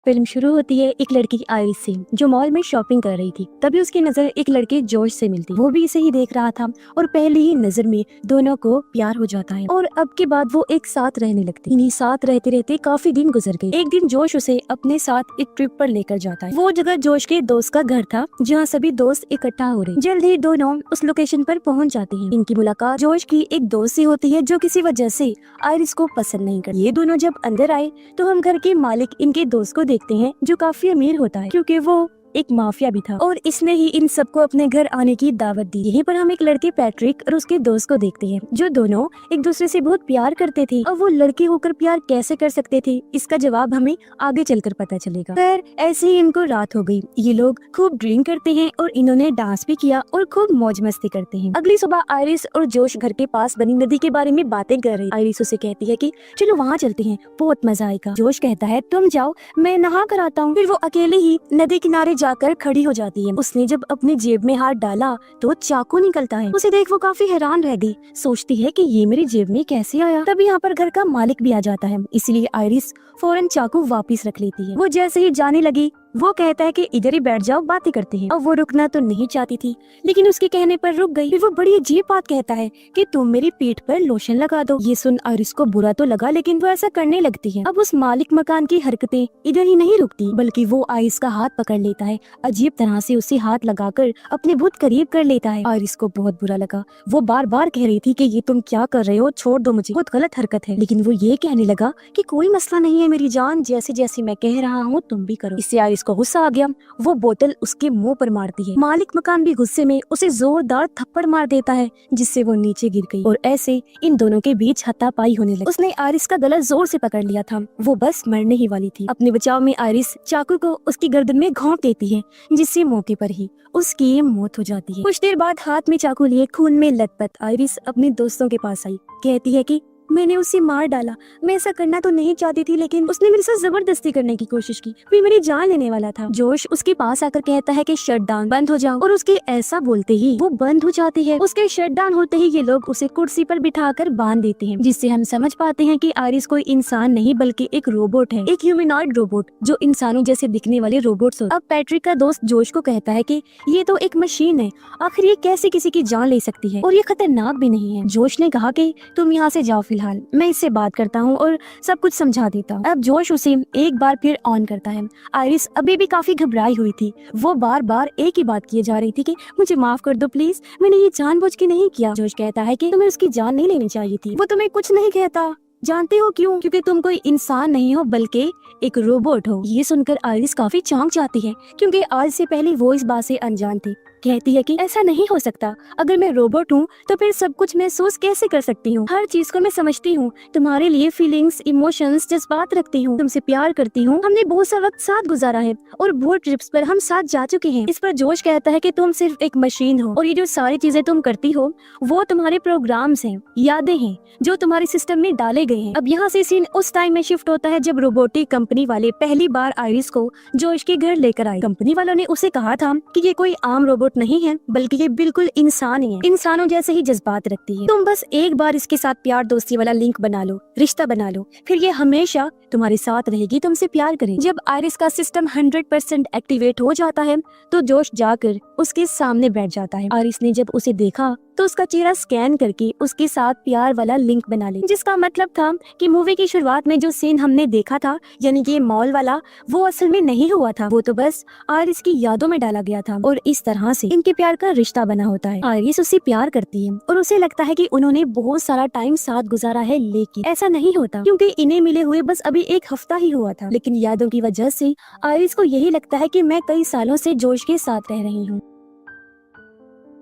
Film शुरू होती है एक लड़की आइरिस से जो मॉल में शॉपिंग कर रही थी। तभी उसकी नजर एक लड़के जॉर्ज से मिलती। वो भी इसे ही देख रहा था और पहली ही नजर में दोनों को प्यार हो जाता है और अब के बाद वो एक साथ रहने लगती। इन्हीं साथ रहते रहते काफी दिन गुजर गए। एक दिन जोश उसे अपने साथ एक ट्रिप पर लेकर जाता है। वो जगह जोश के दोस्त का घर था जहाँ सभी दोस्त इकट्ठा हो रहे। जल्द ही दोनों उस लोकेशन पर पहुँच जाते हैं। इनकी मुलाकात जोश की एक दोस्त से होती है जो किसी वजह से आइरिस को पसंद नहीं करती। ये दोनों जब अंदर आए तो हम घर के मालिक इनके दोस्त को देखते हैं जो काफी अमीर होता है क्योंकि वो एक माफिया भी था और इसने ही इन सबको अपने घर आने की दावत दी। यहीं पर हम एक लड़के पैट्रिक और उसके दोस्त को देखते हैं जो दोनों एक दूसरे से बहुत प्यार करते थे और वो लड़के होकर प्यार कैसे कर सकते थे इसका जवाब हमें आगे चलकर पता चलेगा। फिर ऐसे ही इनको रात हो गई। ये लोग खूब ड्रिंक करते हैं और इन्होंने डांस भी किया और खूब मौज मस्ती करते हैं। अगली सुबह आइरिस और जोश घर के पास बनी नदी के बारे में बातें कर रही। आइरिस उसे कहती है कि चलो वहाँ चलते हैं, बहुत मजा आएगा। जोश कहता है तुम जाओ, मैं नहा कर आता हूँ। फिर वो अकेले ही नदी किनारे जाकर खड़ी हो जाती है। उसने जब अपनी जेब में हाथ डाला तो चाकू निकलता है। उसे देख वो काफी हैरान रह गई। सोचती है कि ये मेरी जेब में कैसे आया। तभी यहाँ पर घर का मालिक भी आ जाता है, इसलिए आइरिस फौरन चाकू वापस रख लेती है। वो जैसे ही जाने लगी वो कहता है कि इधर ही बैठ जाओ, बातें करते हैं। अब वो रुकना तो नहीं चाहती थी लेकिन उसके कहने पर रुक गई। फिर वो बड़ी अजीब बात कहता है कि तुम मेरी पीठ पर लोशन लगा दो। ये सुन आइरिस को बुरा तो लगा लेकिन वो ऐसा करने लगती है। अब उस मालिक मकान की हरकतें इधर ही नहीं रुकती बल्कि वो आइरिस का हाथ पकड़ लेता है, अजीब तरह से उसे हाथ लगाकर अपने बहुत करीब कर लेता है। आइरिस को बहुत बुरा लगा। वो बार बार कह रही थी कि ये तुम क्या कर रहे हो, छोड़ दो मुझे, बहुत गलत हरकत है। लेकिन वो ये कहने लगा कि कोई मसला नहीं है मेरी जान, जैसे जैसे मैं कह रहा हूँ तुम भी करो। इससे आइरिस को गुस्सा आ गया। वो बोतल उसके मुंह पर मारती है। मालिक मकान भी गुस्से में उसे जोरदार थप्पड़ मार देता है जिससे वो नीचे गिर गई और ऐसे इन दोनों के बीच हाथापाई होने लगी। उसने आइरिस का गला जोर से पकड़ लिया था। वो बस मरने ही वाली थी। अपने बचाव में आइरिस चाकू को उसकी गर्दन में घोंप देती है जिससे मौके पर ही उसकी मौत हो जाती है। कुछ देर बाद हाथ में चाकू लिए खून में लथपथ आइरिस अपने दोस्तों के पास आई। कहती है कि मैंने उसे मार डाला, मैं ऐसा करना तो नहीं चाहती थी लेकिन उसने मेरे साथ जबरदस्ती करने की कोशिश की, फिर मेरी जान लेने वाला था। जोश उसके पास आकर कहता है कि शट डाउन, बंद हो जाओ, और उसके ऐसा बोलते ही वो बंद हो जाती है। उसके शट डाउन होते ही ये लोग उसे कुर्सी पर बिठाकर बांध देते हैं जिससे हम समझ पाते हैं कि आइरिस कोई इंसान नहीं बल्कि एक रोबोट है, एक ह्यूमनॉइड रोबोट जो इंसानों जैसे दिखने वाले रोबोट्स हो। अब पैट्रिक का दोस्त जोश को कहता है कि ये तो एक मशीन है, आखिर ये कैसे किसी की जान ले सकती है और ये खतरनाक भी नहीं है। जोश ने कहा कि तुम यहाँ से जाओ, फिलहाल मैं इससे बात करता हूँ और सब कुछ समझा देता हूँ। अब जोश उसे एक बार फिर ऑन करता है। आइरिस अभी भी काफी घबराई हुई थी। वो बार बार एक ही बात किए जा रही थी कि मुझे माफ कर दो प्लीज, मैंने ये जानबूझ के नहीं किया। जोश कहता है कि तुम्हें उसकी जान नहीं लेनी चाहिए थी। वो तुम्हें कुछ नहीं कहता, जानते हो क्यों? क्योंकि तुम कोई इंसान नहीं हो बल्कि एक रोबोट हो। ये सुनकर आइरिस काफी चौंक जाती है क्योंकि आज से पहले वो इस बात से अनजान थी। कहती है कि ऐसा नहीं हो सकता, अगर मैं रोबोट हूँ तो फिर सब कुछ महसूस कैसे कर सकती हूँ, हर चीज को मैं समझती हूँ, तुम्हारे लिए फीलिंग्स, इमोशंस, जज्बात रखती हूँ, तुमसे प्यार करती हूँ, हमने बहुत सा वक्त साथ गुजारा है और बहुत ट्रिप्स पर हम साथ जा चुके हैं। इस पर जोश कहता है कि तुम सिर्फ एक मशीन हो और ये जो सारी चीजें तुम करती हो वो तुम्हारे प्रोग्राम्स हैं, यादें हैं जो तुम्हारे सिस्टम में डाले गए हैं। अब यहाँ से सीन उस टाइम में शिफ्ट होता है जब रोबोटिक कंपनी वाले पहली बार आइरिस को जोश के घर लेकर आए। कंपनी वालों ने उसे कहा था कि ये कोई आम रोबोट नहीं है बल्कि ये बिल्कुल इंसान ही है, इंसानों जैसे ही जज्बात रखती है। तुम बस एक बार इसके साथ प्यार दोस्ती वाला लिंक बना लो, रिश्ता बना लो, फिर ये हमेशा तुम्हारे साथ रहेगी, तुमसे प्यार करेगी। जब आइरिस का सिस्टम 100% एक्टिवेट हो जाता है तो जोश जाकर उसके सामने बैठ जाता है। आइरिस ने जब उसे देखा तो उसका चेहरा स्कैन करके उसके साथ प्यार वाला लिंक बना ले, जिसका मतलब था कि मूवी की शुरुआत में जो सीन हमने देखा था यानी कि मॉल वाला, वो असल में नहीं हुआ था, वो तो बस आइरिस की यादों में डाला गया था और इस तरह से इनके प्यार का रिश्ता बना होता है। आइरिस उससे प्यार करती है और उसे लगता है कि उन्होंने बहुत सारा टाइम साथ गुजारा है, लेकिन ऐसा नहीं होता क्योंकि इन्हें मिले हुए बस अभी एक हफ्ता ही हुआ था। लेकिन यादों की वजह से आइरिस को यही लगता है कि मैं कई सालों से जोश के साथ रह रही हूँ।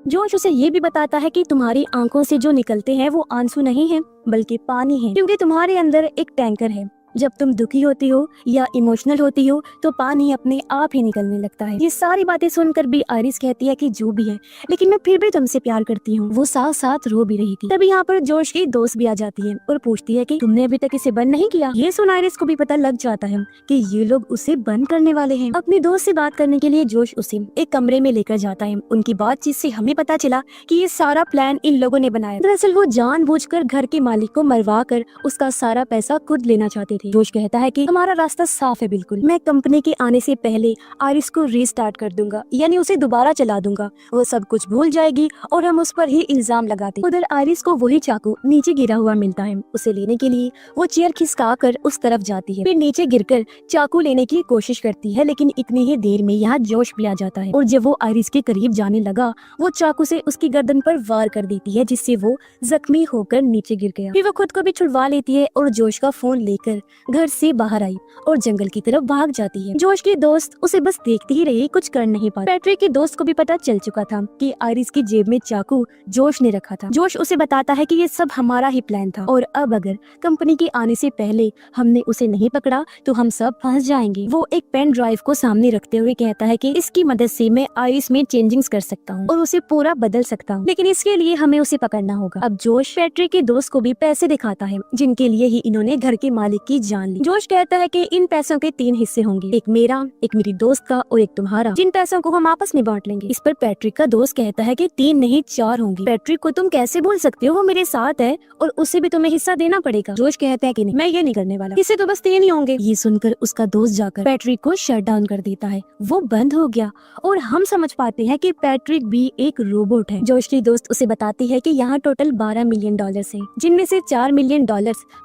जोश उसे ये भी बताता है कि तुम्हारी आंखों से जो निकलते हैं वो आंसू नहीं है बल्कि पानी है, क्योंकि तुम्हारे अंदर एक टैंकर है। जब तुम दुखी होती हो या इमोशनल होती हो तो पानी अपने आप ही निकलने लगता है। ये सारी बातें सुनकर भी आइरिस कहती है कि जो भी है लेकिन मैं फिर भी तुमसे प्यार करती हूँ। वो साथ साथ रो भी रही थी। तभी यहाँ पर जोश की दोस्त भी आ जाती है और पूछती है कि तुमने अभी तक इसे बंद नहीं किया। ये सुन आइरिस को भी पता लग जाता है कि ये लोग उसे बंद करने वाले हैं। अपने दोस्त से बात करने के लिए जोश उसे एक कमरे में लेकर जाता है। उनकी बातचीत से हमें पता चला कि ये सारा प्लान इन लोगों ने बनाया। दरअसल वो जानबूझकर घर के मालिक को मरवा कर उसका सारा पैसा खुद लेना चाहते थे। थी। जोश कहता है कि हमारा रास्ता साफ है बिल्कुल, मैं कंपनी के आने से पहले आयरिस को रीस्टार्ट कर दूंगा, यानी उसे दोबारा चला दूंगा, वो सब कुछ भूल जाएगी और हम उस पर ही इल्जाम लगाते। उधर आयरिस को वही चाकू नीचे गिरा हुआ मिलता है। उसे लेने के लिए वो चेयर खिसका कर उस तरफ जाती है, फिर नीचे गिरकर चाकू लेने की कोशिश करती है, लेकिन इतनी ही देर में यहाँ जोश भी आ जाता है और जब वो आयरिस के करीब जाने लगा वो चाकू से उसकी गर्दन पर वार कर देती है, जिससे वो जख्मी होकर नीचे गिर गया। फिर वो खुद को भी छुड़वा लेती है और जोश का फोन लेकर घर से बाहर आई और जंगल की तरफ भाग जाती है। जोश के दोस्त उसे बस देखते ही रहे, कुछ कर नहीं पाते। पैट्रिक के दोस्त को भी पता चल चुका था कि आयरिस की जेब में चाकू जोश ने रखा था। जोश उसे बताता है कि ये सब हमारा ही प्लान था और अब अगर कंपनी के आने से पहले हमने उसे नहीं पकड़ा तो हम सब फंस जाएंगे। वो एक पेन ड्राइव को सामने रखते हुए कहता है कि इसकी मदद से मैं आयरिस में चेंजिंग्स कर सकता हूँ और उसे पूरा बदल सकता हूँ, लेकिन इसके लिए हमें उसे पकड़ना होगा। अब जोश पैट्रिक के दोस्त को भी पैसे दिखाता है जिनके लिए ही इन्होंने घर के मालिक की जान ली। जोश कहता है कि इन पैसों के 3 हिस्से होंगे, एक मेरा, एक मेरी दोस्त का और एक तुम्हारा, जिन पैसों को हम आपस में बांट लेंगे। इस पर पैट्रिक का दोस्त कहता है कि 3 नहीं 4 होंगे। पैट्रिक को तुम कैसे बोल सकते हो, वो मेरे साथ है और उसे भी तुम्हें हिस्सा देना पड़ेगा। जोश कहता है कि नहीं, मैं ये नहीं करने वाला, इससे तो बस 3 ही होंगे। ये सुनकर उसका दोस्त जाकर पैट्रिक को शट डाउन कर देता है, वो बंद हो गया और हम समझ पाते हैं कि पैट्रिक भी एक रोबोट है। जोश की दोस्त उसे बताती है कि यहाँ टोटल $12 मिलियन हैं, जिनमें से $4 मिलियन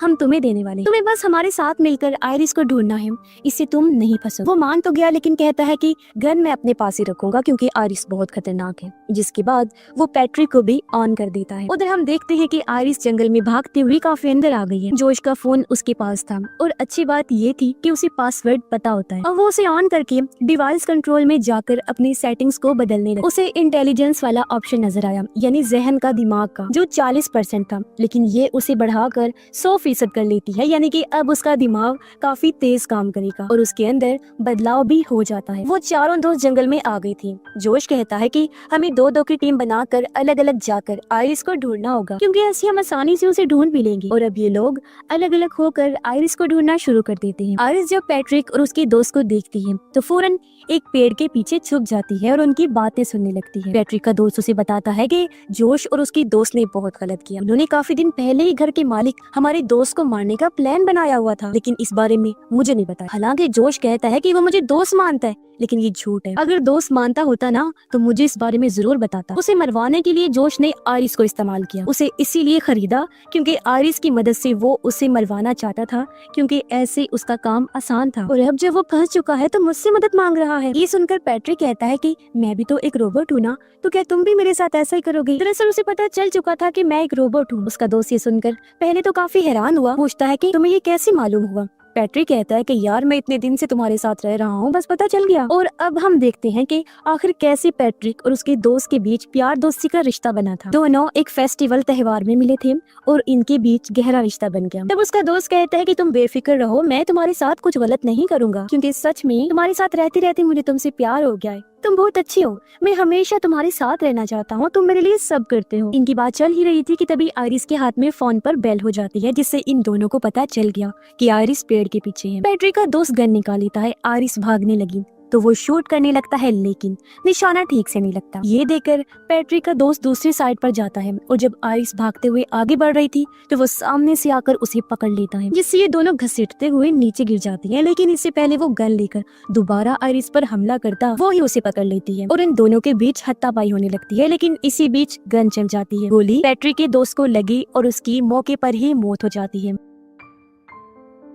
हम तुम्हें देने वाले, तुम्हें बस हमारे साथ मिलकर आयरिस को ढूंढना है, इससे तुम नहीं फंसो। वो मान तो गया लेकिन कहता है कि गन मैं अपने पास ही रखूंगा क्योंकि आयरिस बहुत खतरनाक है, जिसके बाद वो पैट्रिक को भी ऑन कर देता है। उधर हम देखते हैं कि आयरिस जंगल में भागते हुए काफी अंदर आ गई है। जोश का फोन उसके पास था और अच्छी बात ये थी कि उसे पासवर्ड पता होता है और वो उसे ऑन करके डिवाइस कंट्रोल में जाकर अपनी सेटिंग्स को बदलने लगा। उसे इंटेलिजेंस वाला ऑप्शन नजर आया, यानी जहन का, दिमाग का, जो 40% था, लेकिन ये उसे बढ़ाकर 100% कर लेती है, यानी कि अब उसका दिमाग काफी तेज काम करेगा और उसके अंदर बदलाव भी हो जाता है। वो चारों दोस्त जंगल में आ गई थी। जोश कहता है कि हमें 2-2 की टीम बनाकर अलग अलग जाकर आयरिस को ढूंढना होगा, क्योंकि ऐसे हम आसानी से उसे ढूंढ भी लेंगे। और अब ये लोग अलग अलग होकर आयरिस को ढूंढना शुरू कर देते हैं। आयरिस जब पैट्रिक और उसके दोस्त को देखती है तो फौरन एक पेड़ के पीछे छुप जाती है और उनकी बातें सुनने लगती है। पैट्रिक का दोस्त उसे बताता है कि जोश और उसकी दोस्त ने बहुत गलत किया, उन्होंने काफी दिन पहले ही घर के मालिक हमारे दोस्त को मारने का प्लान बनाया हुआ था, लेकिन इस बारे में मुझे नहीं बताया। हालांकि जोश कहता है कि वो मुझे दोस्त मानता है, लेकिन ये झूठ है। अगर दोस्त मानता होता ना तो मुझे इस बारे में जरूर बताता। उसे मरवाने के लिए जोश ने आयरिस को इस्तेमाल किया, उसे इसीलिए खरीदा क्योंकि आयरिस की मदद से वो उसे मरवाना चाहता था, क्योंकि ऐसे उसका काम आसान था। और अब जब वो फंस चुका है तो मुझसे मदद मांग रहा है। ये सुनकर पैट्रिक कहता है कि मैं भी तो एक रोबोट हूँ ना, तो क्या तुम भी मेरे साथ ऐसा ही करोगे? दरअसल उसे पता चल चुका था कि मैं एक रोबोट हूँ। उसका दोस्त ये सुनकर पहले तो काफी हैरान हुआ, पूछता है कि तुम्हें ये कैसे मालूम हुआ? पैट्रिक कहता है कि यार मैं इतने दिन से तुम्हारे साथ रह रहा हूँ, बस पता चल गया। और अब हम देखते हैं कि आखिर कैसे पैट्रिक और उसके दोस्त के बीच प्यार दोस्ती का रिश्ता बना था। दोनों एक फेस्टिवल त्योहार में मिले थे और इनके बीच गहरा रिश्ता बन गया। तब उसका दोस्त कहता है कि तुम बेफिक्र रहो, मैं तुम्हारे साथ कुछ गलत नहीं करूंगा, क्योंकि सच में तुम्हारे साथ रहते रहते मुझे तुमसे प्यार हो गया है। तुम बहुत अच्छी हो, मैं हमेशा तुम्हारे साथ रहना चाहता हूँ, तुम मेरे लिए सब करते हो। इनकी बात चल ही रही थी कि तभी आयरिस के हाथ में फोन पर बेल हो जाती है, जिससे इन दोनों को पता चल गया कि आयरिस पेड़ के पीछे है। पैट्रिक का दोस्त गन निकाल लेता है, आयरिस भागने लगी तो वो शूट करने लगता है, लेकिन निशाना ठीक से नहीं लगता। ये देखकर पैट्रिक का दोस्त दूसरी साइड पर जाता है और जब आयरिस भागते हुए आगे बढ़ रही थी तो वो सामने से आकर उसे पकड़ लेता है, जिससे ये दोनों घसीटते हुए नीचे गिर जाती हैं। लेकिन इससे पहले वो गन लेकर दोबारा आयरिस पर हमला करता वो ही उसे पकड़ लेती है और इन दोनों के बीच हाथापाई होने लगती है। लेकिन इसी बीच गन चल जाती है, गोली पैट्रिक के दोस्त को लगी और उसकी मौके पर ही मौत हो जाती है।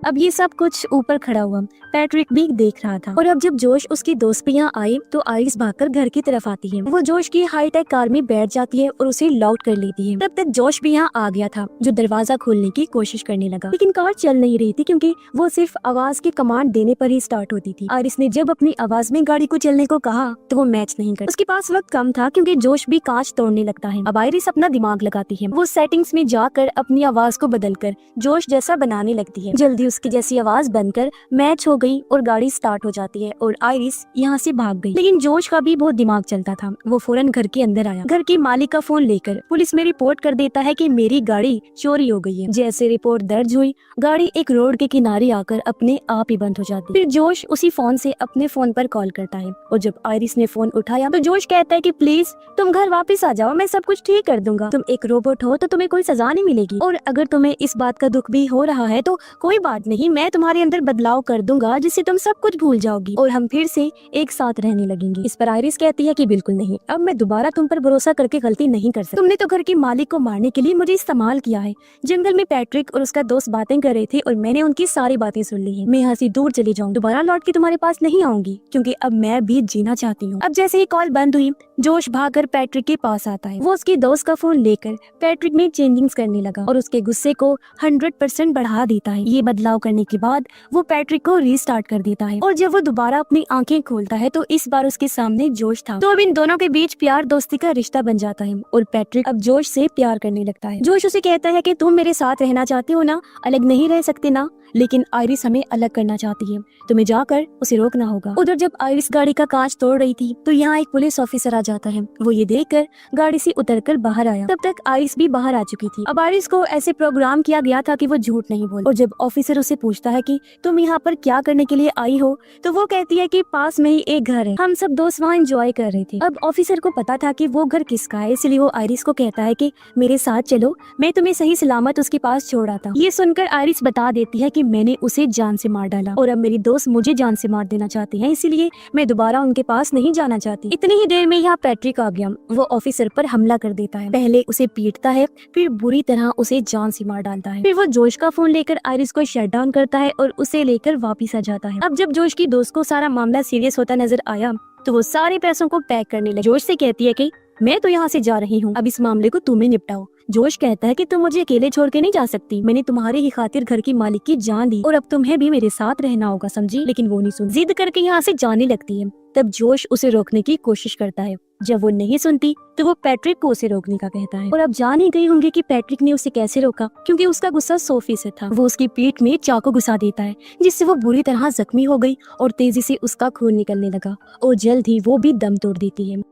अब ये सब कुछ ऊपर खड़ा हुआ पैट्रिक भी देख रहा था। और अब जब जोश उसकी दोस्त भी यहाँ आए तो आयरिस भागकर घर की तरफ आती है। वो जोश की हाईटेक कार में बैठ जाती है और उसे लॉक कर लेती है। तब तक जोश भी यहाँ आ गया था, जो दरवाजा खोलने की कोशिश करने लगा, लेकिन कार चल नहीं रही थी क्योंकि वो सिर्फ आवाज की कमांड देने पर ही स्टार्ट होती थी। आयरिस ने जब अपनी आवाज में गाड़ी को चलने को कहा तो वो मैच नहीं कर, उसके पास वक्त कम था क्योंकि जोश भी कांच तोड़ने लगता है। अब आयरिस अपना दिमाग लगाती है, वो सेटिंग्स में जाकर अपनी आवाज को बदलकर जोश जैसा बनाने लगती है। जल्दी उसकी जैसी आवाज बनकर मैच हो गई और गाड़ी स्टार्ट हो जाती है और आयरिस यहाँ से भाग गई। लेकिन जोश का भी बहुत दिमाग चलता था, वो फौरन घर के अंदर आया। घर के मालिक का फोन लेकर पुलिस में रिपोर्ट कर देता है कि मेरी गाड़ी चोरी हो गई है। जैसे रिपोर्ट दर्ज हुई, गाड़ी एक रोड के किनारे आकर अपने आप ही बंद हो जाती। फिर जोश उसी फोन से अपने फोन पर कॉल करता है और जब आयरिस ने फोन उठाया तो जोश कहता है कि प्लीज तुम घर वापस आ जाओ, मैं सब कुछ ठीक कर दूंगा। तुम एक रोबोट हो तो तुम्हें कोई सजा नहीं मिलेगी और अगर तुम्हें इस बात का दुख भी हो रहा है तो कोई बात बात नहीं, मैं तुम्हारे अंदर बदलाव कर दूंगा जिससे तुम सब कुछ भूल जाओगी और हम फिर से एक साथ रहने लगेंगे। इस पर आयरिस कहती है कि बिल्कुल नहीं, अब मैं दोबारा तुम पर भरोसा करके गलती नहीं कर सकती। तुमने तो घर के मालिक को मारने के लिए मुझे इस्तेमाल किया है। जंगल में पैट्रिक और उसका दोस्त बातें कर रहे थे और मैंने उनकी सारी बातें सुन ली है। मैं यहाँ से दूर चली जाऊँ, दोबारा लौट के तुम्हारे पास नहीं आऊंगी, क्योंकि अब मैं भी जीना चाहती हूँ। अब जैसे ही कॉल बंद हुई, जोश भागकर पैट्रिक के पास आता है। वो उसके दोस्त का फोन लेकर पैट्रिक में चेंजिंग्स करने लगा और उसके गुस्से को 100% बढ़ा देता है। ये बदलाव करने के बाद वो पैट्रिक को रीस्टार्ट कर देता है और जब वो दोबारा अपनी आंखें खोलता है तो इस बार उसके सामने जोश था। तो अब इन दोनों के बीच प्यार दोस्ती का रिश्ता बन जाता है और पैट्रिक अब जोश से प्यार करने लगता है। जोश उसे कहता है कि तुम मेरे साथ रहना चाहते हो ना, अलग नहीं रह सकते ना, लेकिन आयरिस हमें अलग करना चाहती है, तुम्हें जाकर उसे रोकना होगा। उधर जब आयरिस गाड़ी का कांच तोड़ रही थी तो यहाँ एक पुलिस ऑफिसर आ जाता है। वो ये देखकर गाड़ी से उतरकर बाहर आया। तब तक आयरिस भी बाहर आ चुकी थी। अब आयरिस को ऐसे प्रोग्राम किया गया था कि वो झूठ नहीं बोले। और जब ऑफिसर उसे पूछता है कि तुम यहाँ पर क्या करने के लिए आई हो, तो वो कहती है कि पास में ही एक घर है, हम सब दोस्त वहाँ एंजॉय कर रहे थे। अब ऑफिसर को पता था कि वो घर किसका है, इसलिए वो आयरिस को कहता है कि मेरे साथ चलो, मैं तुम्हें सही सलामत उसके पास छोड़ा था। ये सुनकर आयरिस बता देती है कि मैंने उसे जान से मार डाला और अब मेरी दोस्त मुझे जान से मार देना चाहती हैं, इसीलिए मैं दोबारा उनके पास नहीं जाना चाहती। इतनी ही देर में यहाँ पैट्रिक आ गया। वो ऑफिसर पर हमला कर देता है। पहले उसे पीटता है, फिर बुरी तरह उसे जान से मार डालता है। फिर वो जोश का फोन लेकर आयरिस को शट डाउन करता है और उसे लेकर वापिस आ जाता है। अब जब जोश की दोस्त को सारा मामला सीरियस होता नजर आया तो वो सारे पैसों को पैक करने लगी। जोश से कहती है कि मैं तो यहाँ से जा रही हूँ, अब इस मामले को तुम्हें निपटाओ। जोश कहता है कि तुम मुझे अकेले छोड़ के नहीं जा सकती, मैंने तुम्हारे ही खातिर घर की मालिक की जान दी और अब तुम्हें भी मेरे साथ रहना होगा, समझी? लेकिन वो नहीं सुन, जिद करके यहाँ से जाने लगती है। तब जोश उसे रोकने की कोशिश करता है। जब वो नहीं सुनती तो वो पैट्रिक को उसे रोकने का कहता है। और अब जान ही गई होंगे कि पैट्रिक ने उसे कैसे रोका, क्योंकि उसका गुस्सा सोफी से था। वो उसकी पीठ में चाकू घुसा देता है, जिससे वो बुरी तरह जख्मी हो गई और तेजी से उसका खून निकलने लगा और जल्द ही वो भी दम तोड़ देती है।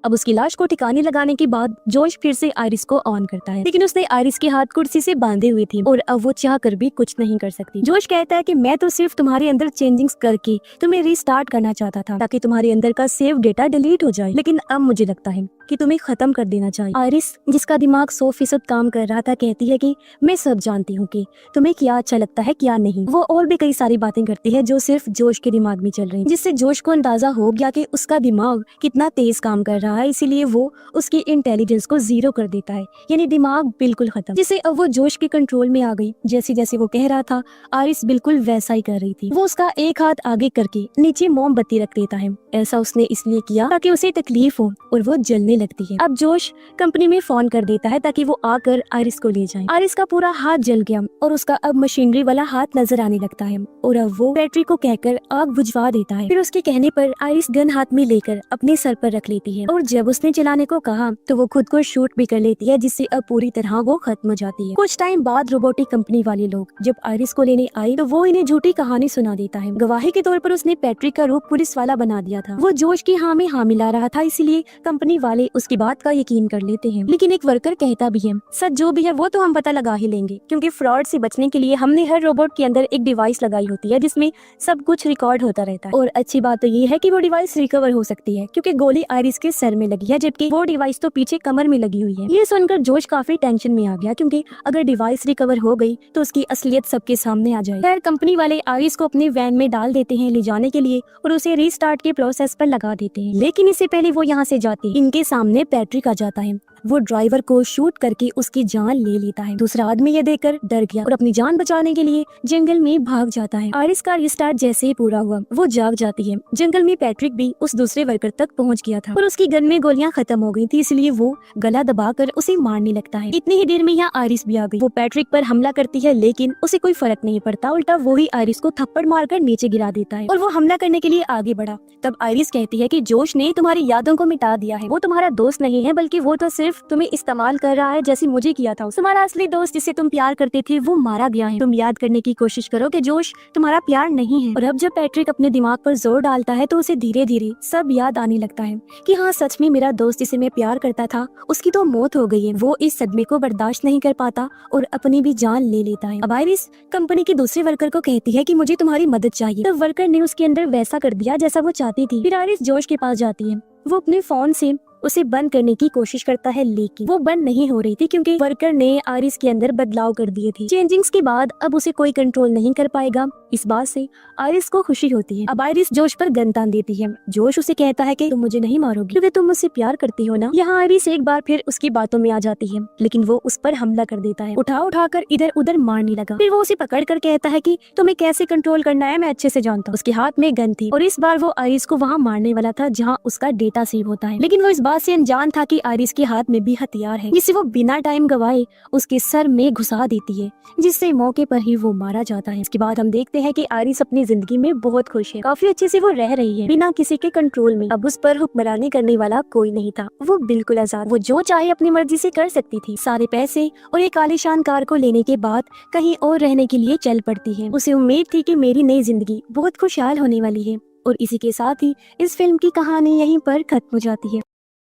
अब उसकी लाश को ठिकाने लगाने के बाद जोश फिर से आयरिस को ऑन करता है, लेकिन उसने आयरिस के हाथ कुर्सी से बांधे हुए थे और अब वो चाह कर भी कुछ नहीं कर सकती। जोश कहता है कि मैं तो सिर्फ तुम्हारे अंदर चेंजिंग्स करके तुम्हें रीस्टार्ट करना चाहता था ताकि तुम्हारे अंदर का सेव डेटा डिलीट हो जाए, लेकिन अब मुझे लगता है कि तुम्हें खत्म कर देना चाहिए। आयरिस, जिसका दिमाग 100% काम कर रहा था, कहती है कि मैं सब जानती हूँ कि तुम्हें क्या अच्छा लगता है क्या नहीं। वो और भी कई सारी बातें करती है जो सिर्फ जोश के दिमाग में चल रही, जिससे जोश को अंदाजा हो गया कि उसका दिमाग कितना तेज काम कर रहा है, इसीलिए वो उसकी इंटेलिजेंस को 0 कर देता है, यानी दिमाग बिल्कुल खत्म। जिससे अब वो जोश के कंट्रोल में आ गई। जैसे जैसे वो कह रहा था आयरिस बिल्कुल वैसा ही कर रही थी। वो उसका एक हाथ आगे करके नीचे मोमबत्ती रख देता है। ऐसा उसने इसलिए किया ताकि उसे तकलीफ हो और वो जलने लगती है। अब जोश कंपनी में फोन कर देता है ताकि वो आकर आयरिस को ले जाए। आयरिस का पूरा हाथ जल गया और उसका अब मशीनरी वाला हाथ नजर आने लगता है और अब वो पैट्रिक को कहकर आग बुझवा देता है। फिर उसके कहने पर आयरिस गन हाथ में लेकर अपने सर पर रख लेती है और जब उसने चलाने को कहा तो वो खुद को शूट भी कर लेती है, जिससे अब पूरी तरह वो खत्म हो जाती है। कुछ टाइम बाद रोबोटिक कंपनी वाले लोग जब आयरिस को लेने आए तो वो इन्हें झूठी कहानी सुना देता है। गवाही के तौर पर उसने पैट्रिक का रूप पुलिस वाला बना दिया था। वो जोश की हाँ में हाँ मिला रहा था, इसलिए कंपनी वाले उसकी बात का यकीन कर लेते हैं। लेकिन एक वर्कर कहता भी है सच जो भी है वो तो हम पता लगा ही लेंगे, क्योंकि फ्रॉड से बचने के लिए हमने हर रोबोट के अंदर एक डिवाइस लगाई होती है जिसमें सब कुछ रिकॉर्ड होता रहता है। और अच्छी बात तो ये है कि वो डिवाइस रिकवर हो सकती है, क्योंकि गोली आयरिस के सर में लगी है जबकि वो डिवाइस तो पीछे कमर में लगी हुई है। ये सुनकर जोश काफी टेंशन में आ गया, क्योंकि अगर डिवाइस रिकवर हो गई तो उसकी असलियत सबके सामने आ जाए। खैर कंपनी वाले आयरिस को अपने वैन में डाल देते हैं ले जाने के लिए और उसे रीस्टार्ट के प्रोसेस पर लगा देते हैं। लेकिन इससे पहले वो यहाँ से जाते इनके सामने पैट्रिक आ जाता है। वो ड्राइवर को शूट करके उसकी जान ले लेता है। दूसरा आदमी ये देखकर डर गया और अपनी जान बचाने के लिए जंगल में भाग जाता है। आयरिस का रिस्टार्ट जैसे ही पूरा हुआ वो जाग जाती है। जंगल में पैट्रिक भी उस दूसरे वर्कर तक पहुंच गया था और उसकी गन में गोलियां खत्म हो गई थी, इसलिए वो गला दबाकर उसे मारने लगता है। इतनी ही देर में यहाँ आयरिस भी आ गई। वो पैट्रिक पर हमला करती है लेकिन उसे कोई फर्क नहीं पड़ता, उल्टा वो ही आयरिस को थप्पड़ मारकर नीचे गिरा देता है और वो हमला करने के लिए आगे बढ़ा। तब आयरिस कहती है कि जोश ने तुम्हारी यादों को मिटा दिया है, वो तुम्हारा दोस्त नहीं है बल्कि वो तो सिर्फ तुम्हें इस्तेमाल कर रहा है जैसे मुझे किया था। तुम्हारा असली दोस्त जिसे तुम प्यार करते थे वो मारा गया है। तुम याद करने की कोशिश करो कि जोश तुम्हारा प्यार नहीं है। और अब जब पैट्रिक अपने दिमाग पर जोर डालता है तो उसे धीरे धीरे सब याद आने लगता है कि हाँ सच में मेरा दोस्त जिसे मैं प्यार करता था उसकी तो मौत हो गई है। वो इस सदमे को बर्दाश्त नहीं कर पाता और अपनी भी जान ले लेता है। अब आयरिस कंपनी के दूसरे वर्कर को कहती है कि मुझे तुम्हारी मदद चाहिए। तो वर्कर ने उसके अंदर वैसा कर दिया जैसा वो चाहती थी। फिर आयरिस जोश के पास जाती है। वो अपने फोन से उसे बंद करने की कोशिश करता है, लेकिन वो बंद नहीं हो रही थी क्योंकि वर्कर ने आयरिस के अंदर बदलाव कर दिए थे। चेंजिंग्स के बाद अब उसे कोई कंट्रोल नहीं कर पाएगा। इस बात से आयरिस को खुशी होती है। अब आयरिस जोश पर गन तान देती है। जोश उसे कहता है कि तुम मुझे नहीं मारोगी क्योंकि तुम मुझसे प्यार करती हो ना। यहाँ आयरिस एक बार फिर उसकी बातों में आ जाती है, लेकिन वो उस पर हमला कर देता है, उठा कर इधर उधर मारने लगा। फिर वो उसे पकड़ कर कहता है कि तुम्हें कैसे कंट्रोल करना है मैं अच्छे से जानता हूँ। उसके हाथ में गन थी और इस बार वो आयरिस को वहाँ मारने वाला था जहाँ उसका डेटा सेव होता है, लेकिन वो इस बात से अनजान था कि आयरिस के हाथ में भी हथियार है, जिसे वो बिना टाइम गवाए उसके सर में घुसा देती है, जिससे मौके पर ही वो मारा जाता है। इसके बाद हम देखते हैं कि आयरिस अपनी जिंदगी में बहुत खुश है, काफी अच्छे से वो रह रही है बिना किसी के कंट्रोल में। अब उस पर हुक्मरानी करने वाला कोई नहीं था, वो बिल्कुल आजाद, वो जो चाहे अपनी मर्जी से कर सकती थी। सारे पैसे और एक आलीशान कार को लेने के बाद कहीं और रहने के लिए चल पड़ती है। उसे उम्मीद थी कि मेरी नई जिंदगी बहुत खुशहाल होने वाली है। और इसी के साथ ही इस फिल्म की कहानी यहीं पर खत्म हो जाती है।